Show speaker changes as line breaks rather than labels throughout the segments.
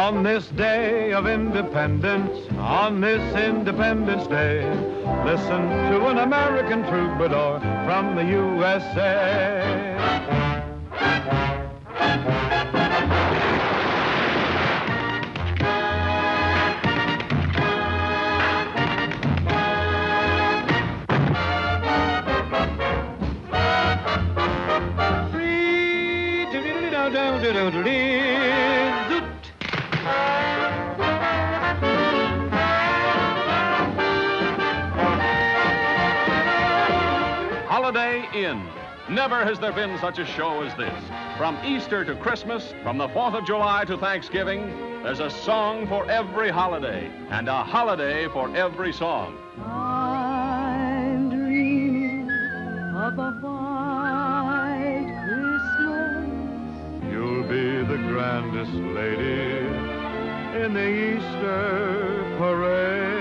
On this day of independence, on this Independence Day, listen to an American troubadour from the USA.
Holiday Inn. Never has there been such a show as this. From Easter to Christmas, from the 4th of July to Thanksgiving, there's a song for every holiday and a holiday for every song.
I'm dreaming of a white Christmas.
You'll be the grandest lady in the Easter parade.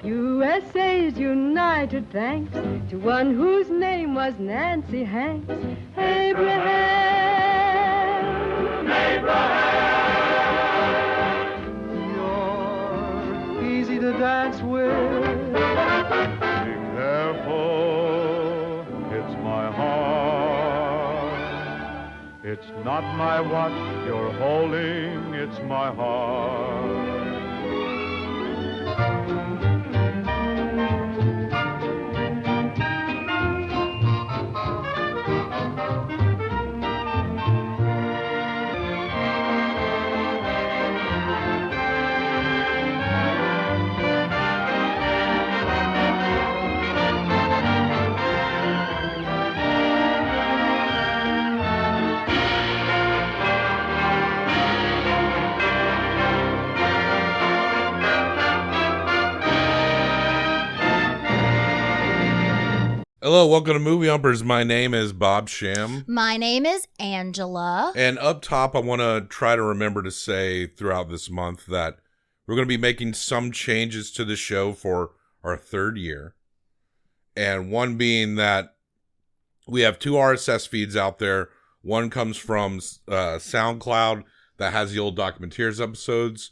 USA's united thanks to one whose name was Nancy Hanks. Abraham.
You're easy to dance with. Be careful, it's my heart. It's not my watch you're holding, it's my heart.
Hello, welcome to Movie Humpers. My name is Bob Sham.
My name is Angela.
And up top, I want to try to remember to say throughout this month that we're going to be making some changes to the show for our third year. And one being that we have 2 RSS feeds out there. One comes from SoundCloud that has the old Documenteers episodes.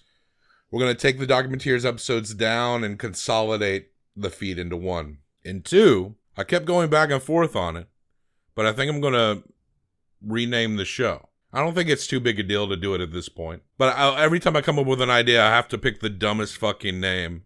We're going to take the Documenteers episodes down and consolidate the feed into one. And 2, I kept going back and forth on it, but I think I'm going to rename the show. I don't think it's too big a deal to do it at this point. But every time I come up with an idea, I have to pick the dumbest fucking name.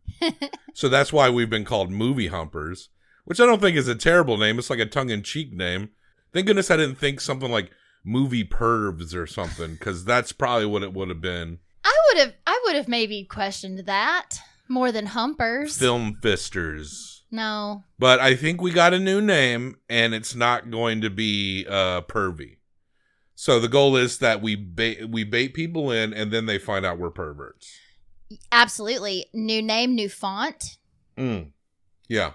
So that's why we've been called Movie Humpers, which I don't think is a terrible name. It's like a tongue-in-cheek name. Thank goodness I didn't think something like Movie Pervs or something, because that's probably what it would have been.
I would have maybe questioned that more than Humpers.
Film Fisters.
No.
But I think we got a new name, and it's not going to be pervy. So the goal is that we bait people in, and then they find out we're perverts.
Absolutely. New name, new font.
Yeah.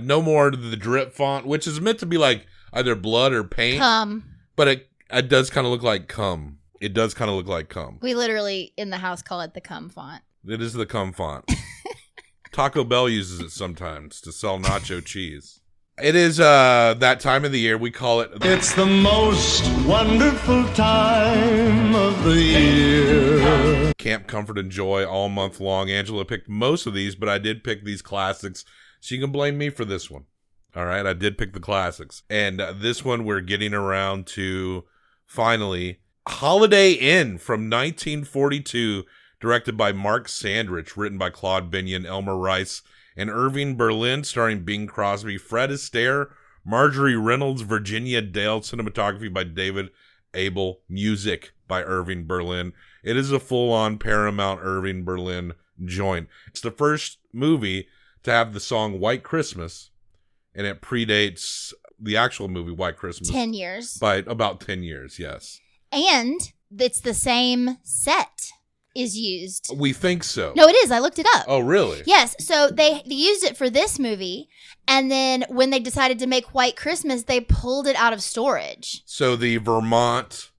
No more the drip font, which is meant to be like either blood or paint.
Cum.
But it does kind of look like cum. It does kind of look like cum.
We literally, in the house, call it the cum font.
It is the cum font. Taco Bell uses it sometimes to sell nacho cheese. It is that time of the year. We call it...
It's the most wonderful time of the year.
Camp Comfort and Joy all month long. Angela picked most of these, but I did pick these classics. So you can blame me for this one. All right, I did pick the classics. And this one we're getting around to, finally, Holiday Inn from 1942, directed by Mark Sandrich, written by Claude Binion, Elmer Rice, and Irving Berlin, starring Bing Crosby, Fred Astaire, Marjorie Reynolds, Virginia Dale, cinematography by David Abel, music by Irving Berlin. It is a full-on Paramount Irving Berlin joint. It's the first movie to have the song White Christmas, and it predates the actual movie White Christmas.
10 years.
By about 10 years, yes.
And it's the same set is used.
We think so.
No, it is. I looked it up.
Oh, really?
Yes. So they used it for this movie, and then when they decided to make White Christmas, they pulled it out of storage.
So the Vermont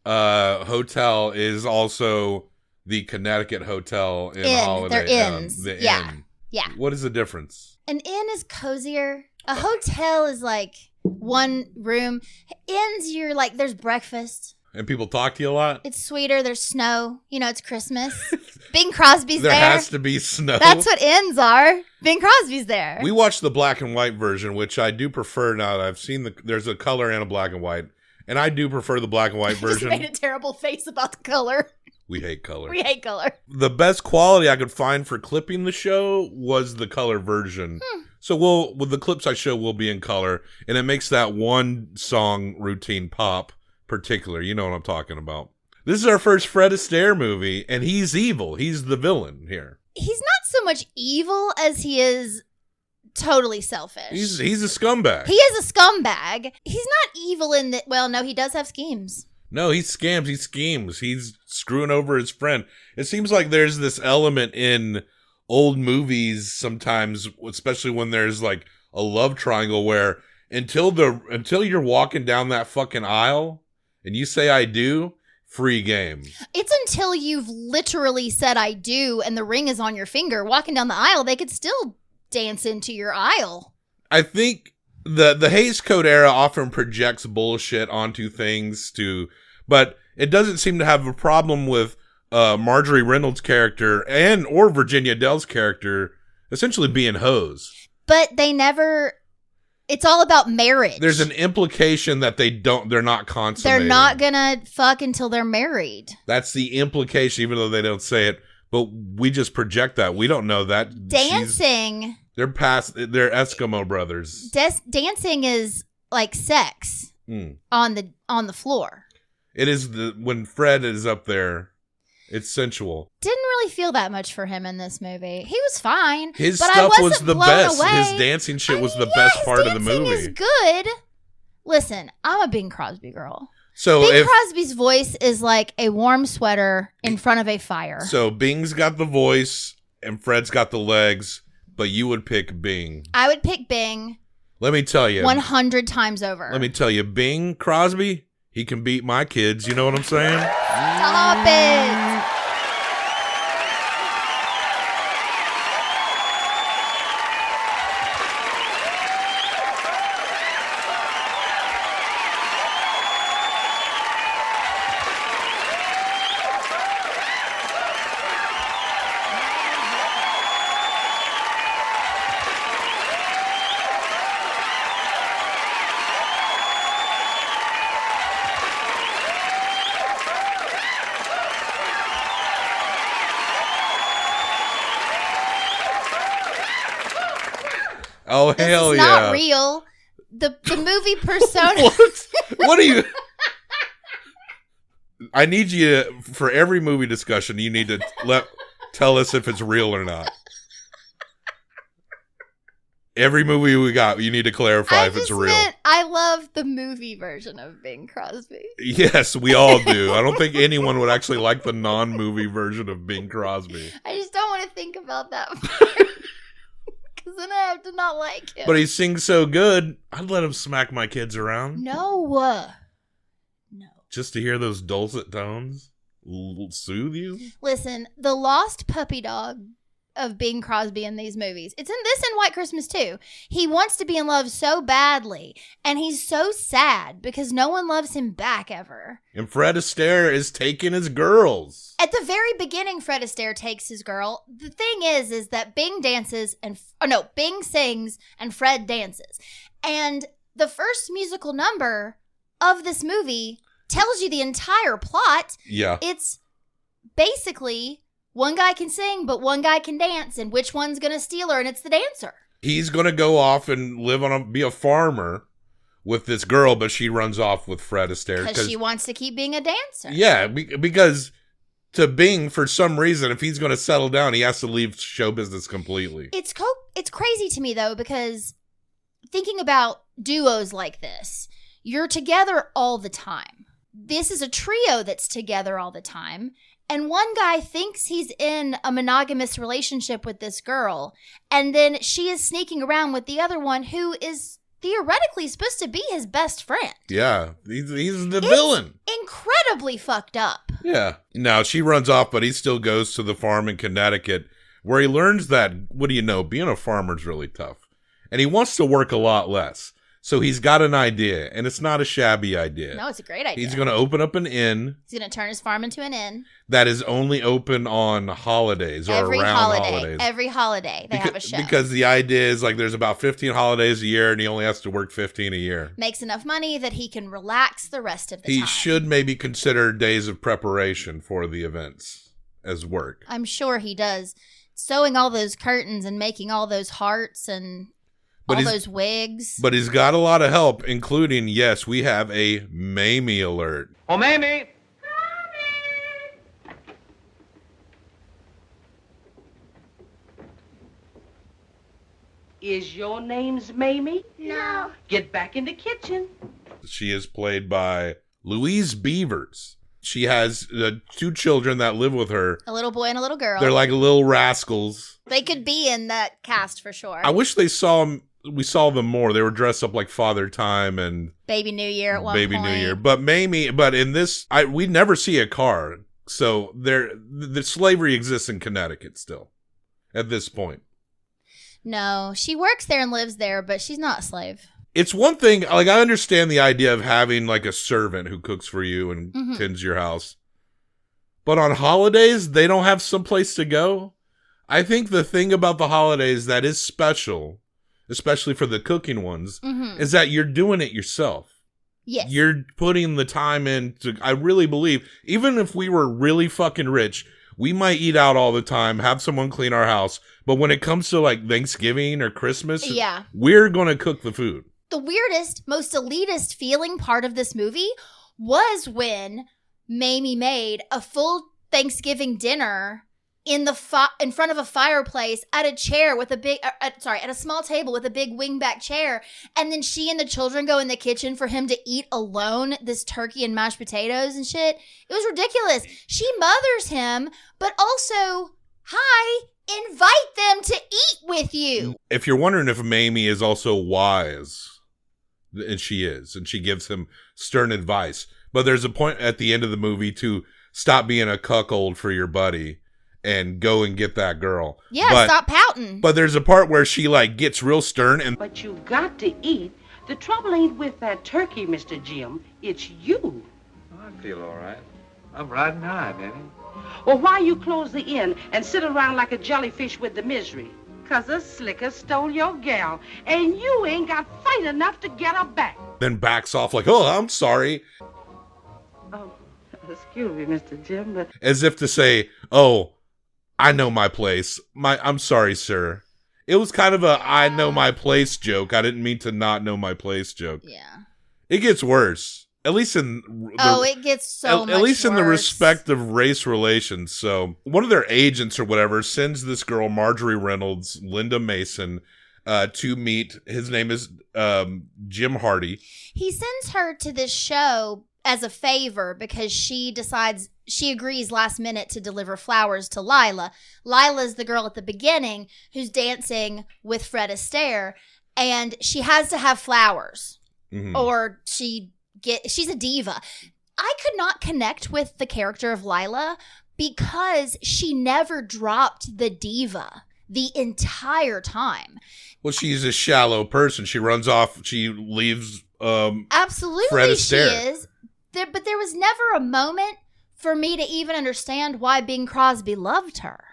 hotel is also the Connecticut hotel in Holiday
They're inns.
The
yeah.
inn.
Yeah.
What is the difference?
An inn is cozier. A hotel is like one room. Inns, you're like, there's breakfast.
And people talk to you a lot?
It's sweeter. There's snow. You know, it's Christmas. Bing Crosby's there.
There has to be snow.
That's what ends are. Bing Crosby's there.
We watched the black and white version, which I do prefer now that I've seen there's a color and a black and white. And I do prefer the black and white version.
Just made a terrible face about the color.
We hate color.
We hate color.
The best quality I could find for clipping the show was the color version. So with the clips I show will be in color, and it makes that one song routine pop particular. You know what I'm talking about. This is our first Fred Astaire movie, and he's evil. He's the villain here.
He's not so much evil as he is totally selfish.
He's a scumbag.
He is a scumbag. He's not evil in that. Well, no, he does have schemes.
No, he scams. He schemes. He's screwing over his friend. It seems like there's this element in old movies sometimes, especially when there's like a love triangle, where until you're walking down that fucking aisle and you say I do, free game. It's
until you've literally said I do and the ring is on your finger. Walking down the aisle, they could still dance into your aisle.
I think the Hays Code era often projects bullshit onto things but it doesn't seem to have a problem with Marjorie Reynolds' character or Virginia Dell's character essentially being hoes.
But they never. It's all about marriage.
There's an implication that they're not consummated.
They're not gonna fuck until they're married.
That's the implication, even though they don't say it. But we just project that. We don't know that.
Dancing.
They're Eskimo brothers.
Dancing is like sex on the floor.
It is when Fred is up there. It's sensual.
Didn't really feel that much for him in this movie. He was fine.
His
but
stuff
I wasn't
was the
blown
best.
Away.
His dancing shit was the best part of the movie.
His dancing is good. Listen, I'm a Bing Crosby girl.
So
Bing Crosby's voice is like a warm sweater in front of a fire.
So Bing's got the voice and Fred's got the legs, but you would pick Bing.
I would pick Bing.
Let me tell you.
100 times over.
Let me tell you, Bing Crosby, he can beat my kids. You know what I'm saying?
Stop it.
Oh, hell
this is
yeah.
not real. The movie persona.
What are you? I need you to, for every movie discussion, you need to tell us if it's real or not. Every movie we got, you need to clarify if it's real.
I love the movie version of Bing Crosby.
Yes, we all do. I don't think anyone would actually like the non-movie version of Bing Crosby.
I just don't want to think about that part. Because then I have to not like him.
But he sings so good, I'd let him smack my kids around.
No.
Just to hear those dulcet tones soothe you?
Listen, the lost puppy dog of Bing Crosby in these movies. It's in this and White Christmas too. He wants to be in love so badly, and he's so sad because no one loves him back ever.
And Fred Astaire is taking his girls.
At the very beginning, Fred Astaire takes his girl. The thing is that Bing dances Bing sings and Fred dances. And the first musical number of this movie tells you the entire plot.
Yeah.
It's basically one guy can sing, but one guy can dance, and which one's going to steal her, and it's the dancer.
He's going to go off and be a farmer with this girl, but she runs off with Fred Astaire.
Because she wants to keep being a dancer.
Yeah, because to Bing, for some reason, if he's going to settle down, he has to leave show business completely.
It's crazy to me, though, because thinking about duos like this, you're together all the time. This is a trio that's together all the time. And one guy thinks he's in a monogamous relationship with this girl, and then she is sneaking around with the other one who is theoretically supposed to be his best friend.
Yeah, he's the villain.
Incredibly fucked up.
Yeah. Now, she runs off, but he still goes to the farm in Connecticut, where he learns that, what do you know, being a farmer is really tough. And he wants to work a lot less. So he's got an idea, and it's not a shabby idea.
No, it's a great idea.
He's going to open up an inn.
He's going to turn his farm into an inn.
That is only open on holidays or around holidays.
Every holiday they have a show.
Because the idea is like there's about 15 holidays a year, and he only has to work 15 a year.
Makes enough money that he can relax the rest of the time.
He should maybe consider days of preparation for the events as work.
I'm sure he does. Sewing all those curtains and making all those hearts and all those wigs.
But he's got a lot of help, including, yes, we have a Mamie alert.
Oh, Mamie!
Is your name's Mamie?
No.
Get back in the kitchen.
She is played by Louise Beavers. She has 2 children that live with her.
A little boy and a little girl.
They're like little rascals.
They could be in that cast for sure.
I wish we saw them more. They were dressed up like Father Time and
Baby New Year at one point.
Baby New Year. But in this, we never see a car. So the slavery exists in Connecticut still at this point.
No, she works there and lives there, but she's not a slave.
It's one thing, like, I understand the idea of having, like, a servant who cooks for you and tends your house. But on holidays, they don't have someplace to go. I think the thing about the holidays that is special, especially for the cooking ones, is that you're doing it yourself.
Yes.
You're putting the time in to, I really believe, even if we were really fucking rich, we might eat out all the time, have someone clean our house. But when it comes to, like, Thanksgiving or Christmas, we're going to cook the food.
The weirdest, most elitist feeling part of this movie was when Mamie made a full Thanksgiving dinner in front of a fireplace at a chair with at a small table with a big wingback chair, and then she and the children go in the kitchen for him to eat alone this turkey and mashed potatoes and shit. It was ridiculous. She mothers him, but also, invite them to eat with you.
If you're wondering if Mamie is also wise, and she is, and she gives him stern advice, but there's a point at the end of the movie to stop being a cuckold for your buddy and go and get that girl.
Yeah, stop pouting.
But there's a part where she, like, gets real stern and...
But you got to eat. The trouble ain't with that turkey, Mr. Jim. It's you.
I feel all right. I'm riding high, Mamie.
Well, why you close the inn and sit around like a jellyfish with the misery? 'Cause a slicker stole your gal, and you ain't got fight enough to get her back.
Then backs off like, oh, I'm sorry.
Oh, excuse me, Mr. Jim, but...
As if to say, oh, I know my place. I'm sorry, sir. It was kind of a I know my place joke. I didn't mean to not know my place joke.
Yeah.
It gets worse. At least in
it gets so much
at least in the
worse.
respect of race relations. So one of their agents or whatever sends this girl, Marjorie Reynolds, Linda Mason, to meet. His name is Jim Hardy.
He sends her to this show as a favor because she agrees last minute to deliver flowers to Lila. Lila's the girl at the beginning who's dancing with Fred Astaire, and she has to have flowers or she's a diva. I could not connect with the character of Lila because she never dropped the diva the entire time.
Well, she's a shallow person. She runs off. She leaves.
Absolutely,
Fred
she
Astaire.
is. But there was never a moment for me to even understand why Bing Crosby loved her.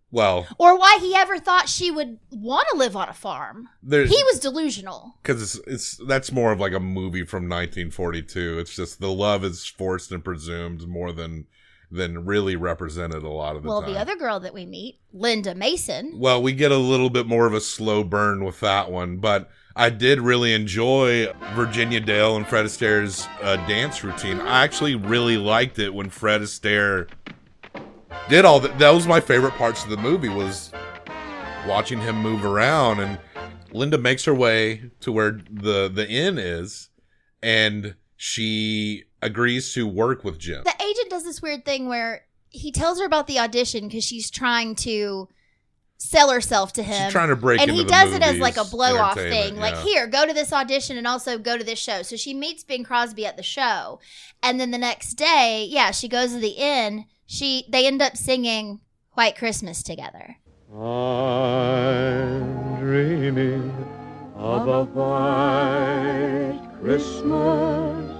Well,
or why he ever thought she would want to live on a farm. He was delusional.
Because that's more of like a movie from 1942. It's just the love is forced and presumed more than really represented a lot of the time.
Well, the other girl that we meet, Linda Mason.
Well, we get a little bit more of a slow burn with that one, but I did really enjoy Virginia Dale and Fred Astaire's dance routine. I actually really liked it when Fred Astaire did all that. That was my favorite parts of the movie, was watching him move around. And Linda makes her way to where the inn is, and she agrees to work with Jim.
The agent does this weird thing where he tells her about the audition because she's trying to sell herself to him.
She's trying to break
and
into
he does
the
it as
movies,
like a blow-off thing.
entertainment,
Like,
yeah.
here, go to this audition and also go to this show. So she meets Bing Crosby at the show. And then the next day, she goes to the inn. They end up singing White Christmas together.
I'm dreaming of a white Christmas,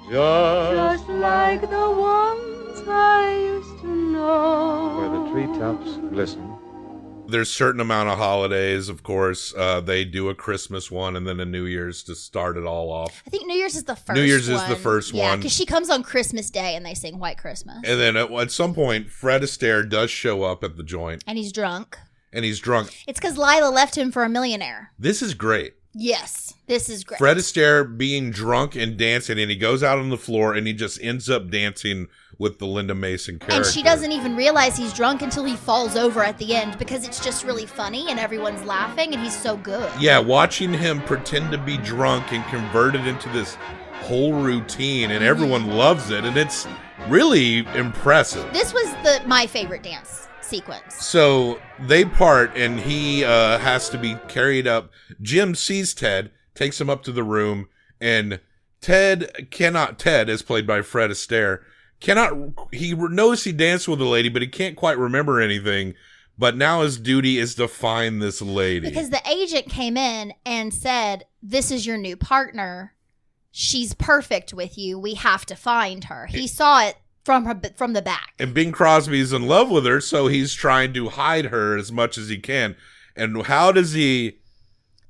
just like the ones I used to know. Where the treetops glisten.
There's a certain amount of holidays, of course. They do a Christmas one and then a New Year's to start it all off.
I think New Year's is the first one.
New Year's is the first
Yeah,
one.
because she comes on Christmas Day and they sing White Christmas.
And then at some point, Fred Astaire does show up at the joint.
And he's drunk.
And he's drunk.
It's because Lila left him for a millionaire.
This is great.
Yes, this is great.
Fred Astaire being drunk and dancing, and he goes out on the floor and he just ends up dancing with the Linda Mason character.
And she doesn't even realize he's drunk until he falls over at the end because it's just really funny and everyone's laughing and he's so good.
Yeah, watching him pretend to be drunk and convert it into this whole routine, and everyone loves it, and it's really impressive.
This was my favorite dance sequence.
So they part, and he has to be carried up. Jim sees Ted, takes him up to the room, and Ted, as played by Fred Astaire, he knows he danced with a lady, but he can't quite remember anything. But now his duty is to find this lady.
Because the agent came in and said, "This is your new partner. She's perfect with you. We have to find her." He saw it from the back.
And Bing Crosby's in love with her, so he's trying to hide her as much as he can. And how does he...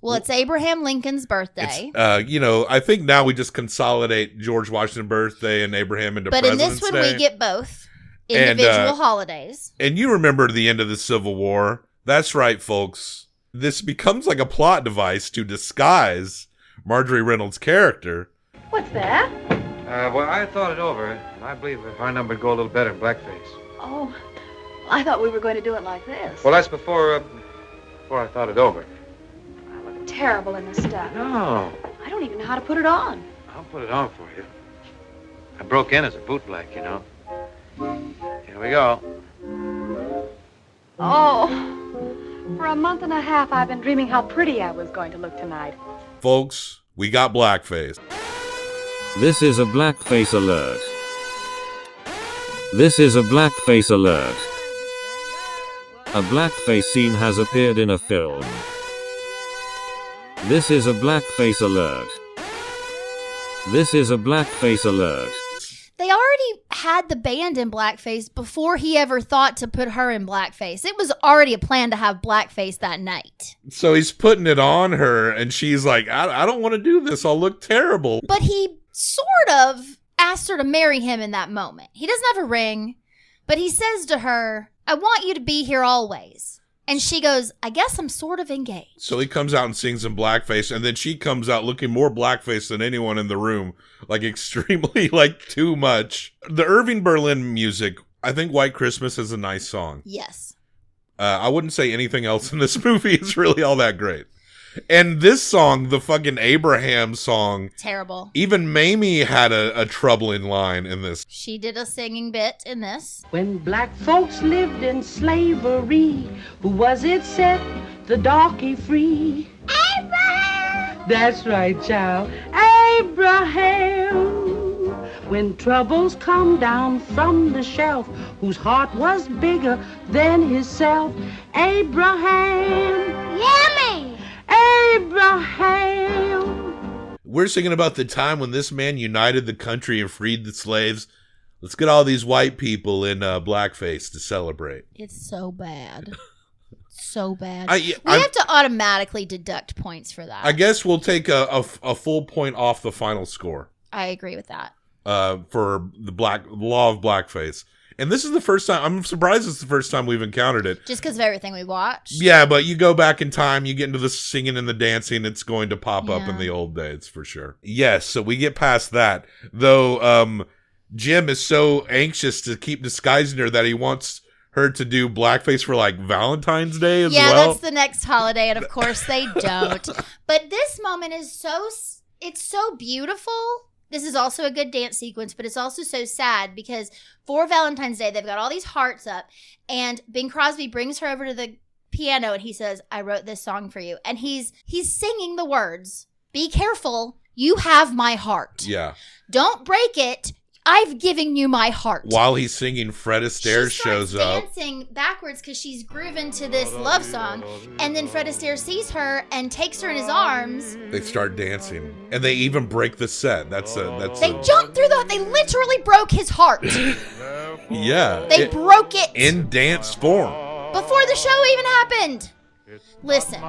Well, it's Abraham Lincoln's birthday.
I think now we just consolidate George Washington's birthday and Abraham into President's Day.
But in this one, we get both individual holidays.
And you remember the end of the Civil War. That's right, folks. This becomes like a plot device to disguise Marjorie Reynolds' character.
What's that?
Well, I thought it over, and I believe our number would go a little better in blackface.
Oh, I thought we were going to do it like this.
Well, that's before I thought it over.
I look terrible in this stuff.
No,
I don't even know how to put it on.
I'll put it on for you. I broke in as a bootblack, you know. Here we go.
Oh, for a month and a half, I've been dreaming how pretty I was going to look tonight.
Folks, we got blackface.
This is a blackface alert. This is a blackface alert. A blackface scene has appeared in a film. This is a blackface alert. This is a blackface alert.
They already had the band in blackface before he ever thought to put her in blackface. It was already a plan to have blackface that night.
So he's putting it on her, and she's like, I don't want to do this. I'll look terrible.
But he sort of asked her to marry him in that moment. He doesn't have a ring, but he says to her, "I want you to be here always." And she goes, "I guess I'm sort of engaged."
So he comes out and sings in blackface, and then she comes out looking more blackface than anyone in the room. Like, extremely, too much. The Irving Berlin music, I think White Christmas is a nice song.
Yes.
I wouldn't say anything else in this movie is really all that great. And this song, the fucking Abraham song.
Terrible.
Even Mamie had a troubling line in this.
She did a singing bit in this.
When black folks lived in slavery, who was it set the darky free? Abraham! That's right, child. Abraham! When troubles come down from the shelf, whose heart was bigger than himself? Abraham! Yummy! Abraham!
We're singing about the time when this man united the country and freed the slaves. Let's get all these white people in blackface to celebrate.
It's so bad. So bad.
We
have to automatically deduct points for that.
I guess we'll take a full point off the final score.
I agree with that.
For the law of blackface. And this is the first time, I'm surprised it's the first time we've encountered it.
Just because of everything we watched?
Yeah, but you go back in time, you get into the singing and the dancing, it's going to pop up in the old days for sure. Yes, so we get past that. Though Jim is so anxious to keep disguising her that he wants her to do blackface for Valentine's Day as well.
Yeah, that's the next holiday, and of course they don't. But this moment is it's so beautiful. This is also a good dance sequence, but it's also so sad because for Valentine's Day, they've got all these hearts up, and Bing Crosby brings her over to the piano, and he says, "I wrote this song for you." And he's singing the words, "Be careful, you have my heart.
Yeah.
Don't break it. I've given you my heart.
While he's singing, Fred Astaire shows up.
Dancing backwards because she's grooving to this love song, and then Fred Astaire sees her and takes her in his arms.
They start dancing, and they even break the set. They
jumped through they literally broke his heart.
Yeah.
They broke it.
In dance form.
Before the show even happened. Listen.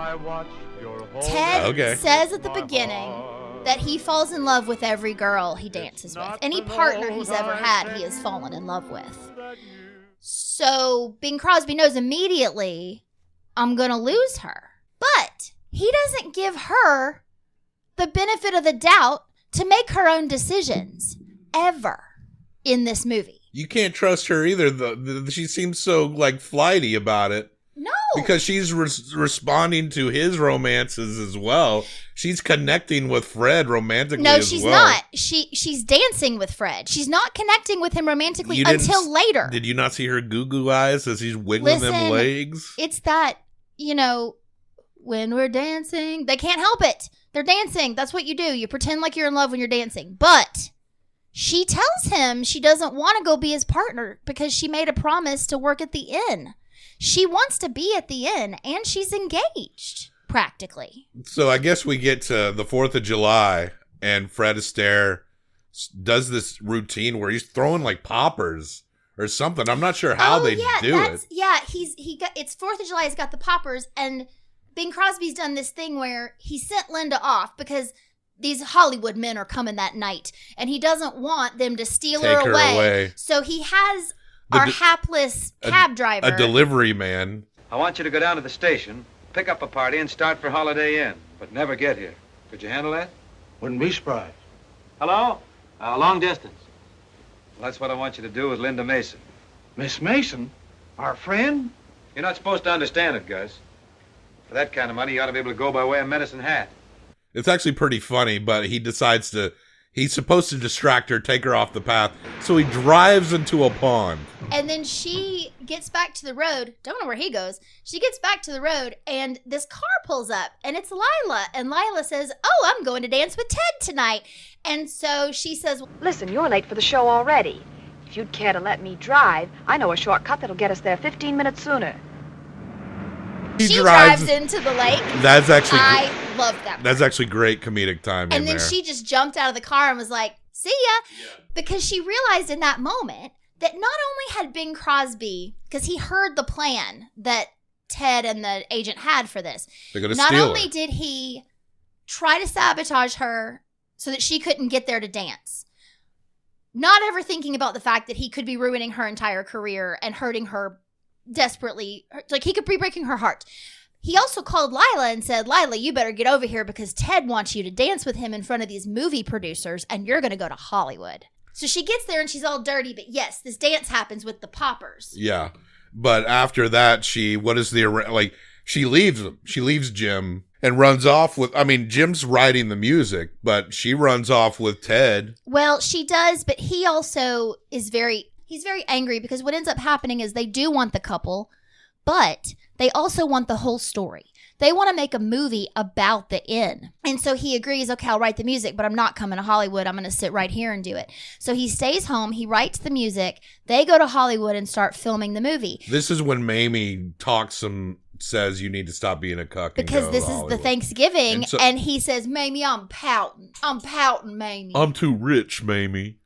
Ted says at the beginning that he falls in love with every girl he dances with. Any partner he's ever had, he has fallen in love with. So Bing Crosby knows immediately, I'm going to lose her. But he doesn't give her the benefit of the doubt to make her own decisions. Ever. In this movie.
You can't trust her either. She seems so, like, flighty about it.
No.
Because she's responding to his romances as well. She's connecting with Fred romantically as well.
No, she's not. She's dancing with Fred. She's not connecting with him romantically until later.
Did you not see her goo-goo eyes as he's wiggling them legs?
It's that, when we're dancing, they can't help it. They're dancing. That's what you do. You pretend like you're in love when you're dancing. But she tells him she doesn't want to go be his partner because she made a promise to work at the inn. She wants to be at the inn, and she's engaged, practically.
So I guess we get to the 4th of July, and Fred Astaire does this routine where he's throwing, like, poppers or something. I'm not sure how do it.
Yeah, it's 4th of July, he's got the poppers, and Bing Crosby's done this thing where he sent Linda off because these Hollywood men are coming that night, and he doesn't want them to steal her away. So he has our hapless cab driver.
A delivery man.
I want you to go down to the station, pick up a party, and start for Holiday Inn, but never get here. Could you handle that?
Wouldn't be surprised.
Hello? Long distance. Well, that's what I want you to do with Linda Mason.
Miss Mason? Our friend?
You're not supposed to understand it, Gus. For that kind of money, you ought to be able to go by way of Medicine Hat.
It's actually pretty funny, but he decides he's supposed to distract her, take her off the path, so he drives into a pond.
And then she gets back to the road. Don't know where he goes. She gets back to the road, and this car pulls up, and it's Lila. And Lila says, oh, I'm going to dance with Ted tonight. And so she says,
listen, you're late for the show already. If you'd care to let me drive, I know a shortcut that'll get us there 15 minutes sooner.
She drives into the lake. I loved that part.
That's actually great comedic timing.
And then she just jumped out of the car and was like, see ya. Yeah. Because she realized in that moment that not only had Bing Crosby, because he heard the plan that Ted and the agent had for this.
They're going to steal her.
Not only did he try to sabotage her so that she couldn't get there to dance, not ever thinking about the fact that he could be ruining her entire career and hurting her desperately, like he could be breaking her heart. He also called Lila and said, Lila, you better get over here because Ted wants you to dance with him in front of these movie producers and you're going to go to Hollywood. So she gets there and she's all dirty, but yes, this dance happens with the poppers.
Yeah. But after that, she leaves Jim and runs off with, Jim's writing the music, but she runs off with Ted.
Well, she does, but he also is he's very angry because what ends up happening is they do want the couple, but they also want the whole story. They want to make a movie about the inn. And so he agrees, okay, I'll write the music, but I'm not coming to Hollywood. I'm going to sit right here and do it. So he stays home. He writes the music. They go to Hollywood and start filming the movie.
This is when Mamie says you need to stop being a cuck.
Because this is the Thanksgiving. And he says, Mamie, I'm pouting. I'm pouting, Mamie.
I'm too rich, Mamie.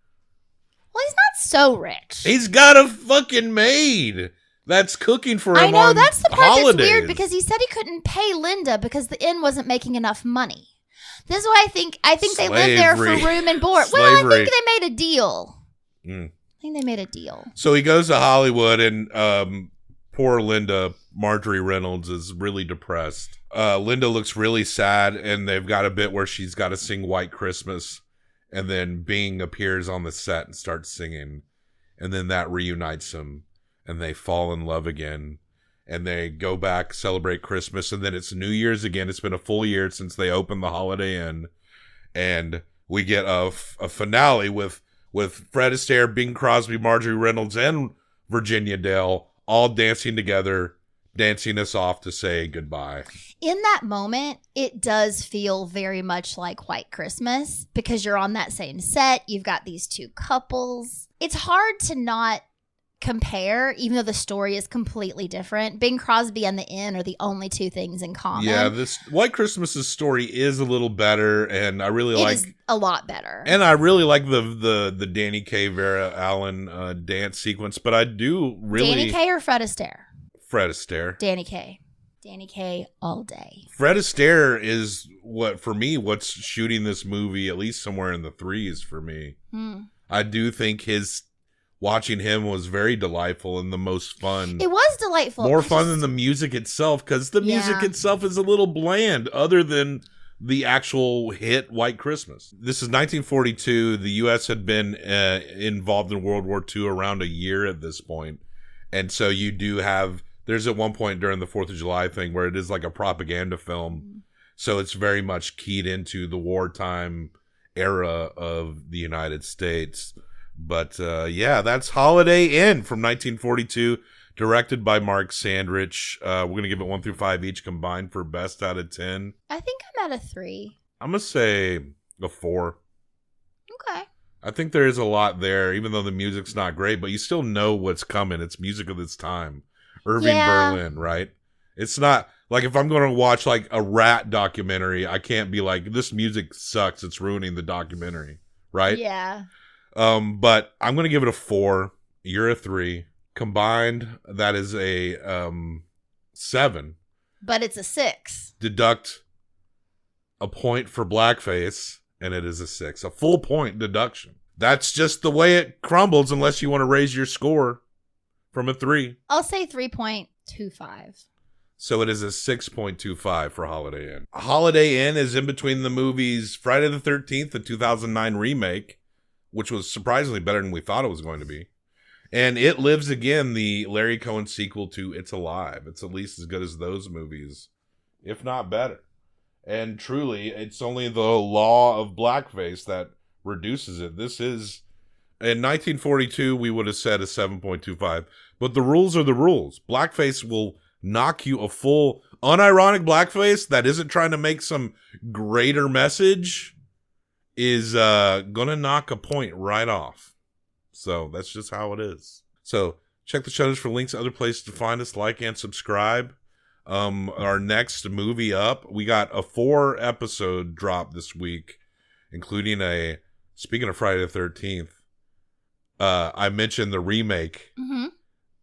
Well, he's not so rich.
He's got a fucking maid that's cooking for him. I know,
that's the part
holidays.
That's weird because he said he couldn't pay Linda because the inn wasn't making enough money. This is why I think they live there for room and board. Well, I think they made a deal. I think they made a deal.
So he goes to Hollywood and poor Linda, Marjorie Reynolds, is really depressed. Linda looks really sad and they've got a bit where she's got to sing White Christmas. And then Bing appears on the set and starts singing. And then that reunites them. And they fall in love again. And they go back, celebrate Christmas. And then it's New Year's again. It's been a full year since they opened the Holiday Inn. And we get a finale with Fred Astaire, Bing Crosby, Marjorie Reynolds, and Virginia Dale all dancing together dancing us off to say goodbye.
In that moment, it does feel very much like White Christmas because you're on that same set. You've got these two couples. It's hard to not compare, even though the story is completely different. Bing Crosby and the Inn are the only two things in common.
Yeah, this White Christmas's story is a little better, and I really like.
It is a lot better.
And I really like the Danny Kaye, Vera Allen dance sequence, but I do really
Danny Kaye or Fred Astaire?
Fred Astaire.
Danny Kaye. Danny Kaye all day.
Fred Astaire is what's shooting this movie at least somewhere in the 3s for me. I do think watching him was very delightful and the most fun.
It was delightful.
More fun than the music itself, because the music itself is a little bland other than the actual hit White Christmas. This is 1942. The U.S. had been involved in World War II around a year at this point. And so you do have, there's at one point during the 4th of July thing where it is like a propaganda film. So it's very much keyed into the wartime era of the United States. But that's Holiday Inn from 1942, directed by Mark Sandrich. We're going to give it 1 through 5 each combined for best out of 10.
I think I'm at a 3.
I'm going to say a 4.
Okay.
I think there is a lot there, even though the music's not great, but you still know what's coming. It's music of its time. Irving Berlin, right? It's not like if I'm going to watch like a rat documentary, I can't be like, this music sucks. It's ruining the documentary, right?
Yeah.
But I'm going to give it a 4. You're a 3. Combined, that is a 7.
But it's a 6.
Deduct a point for blackface, and it is a 6. A full point deduction. That's just the way it crumbles unless you want to raise your score from a 3.
I'll say 3.25.
So it is a 6.25 for Holiday Inn. Holiday Inn is in between the movies Friday the 13th, the 2009 remake, which was surprisingly better than we thought it was going to be. And It Lives Again, the Larry Cohen sequel to It's Alive. It's at least as good as those movies, if not better. And truly, it's only the law of blackface that reduces it. This is, in 1942, we would have said a 7.25. But the rules are the rules. Blackface will knock you a full, unironic blackface that isn't trying to make some greater message is gonna knock a point right off. So that's just how it is. So check the show notes for links to other places to find us, like and subscribe. Our next movie up, we got a 4-episode drop this week, including speaking of Friday the 13th, I mentioned the remake,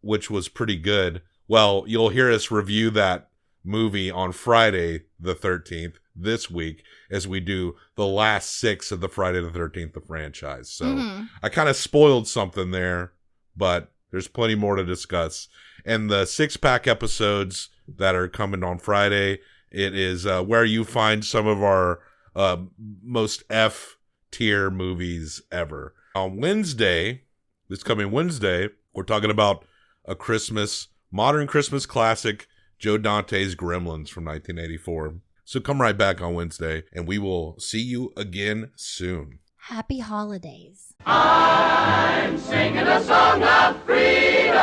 which was pretty good. Well, you'll hear us review that movie on Friday the 13th this week as we do the last 6 of the Friday the 13th the franchise. So I kind of spoiled something there, but there's plenty more to discuss. And the 6-pack episodes that are coming on Friday, it is where you find some of our most F-tier movies ever. On Wednesday, this coming Wednesday, we're talking about a modern Christmas classic, Joe Dante's Gremlins from 1984. So come right back on Wednesday, and we will see you again soon.
Happy holidays.
I'm singing a song of freedom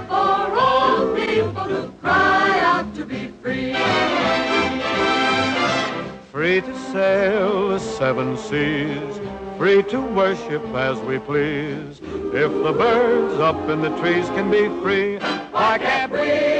for all people to cry out to be free.
Free to sail the 7 seas, free to worship as we please. If the birds up in the trees can be free, why can't we?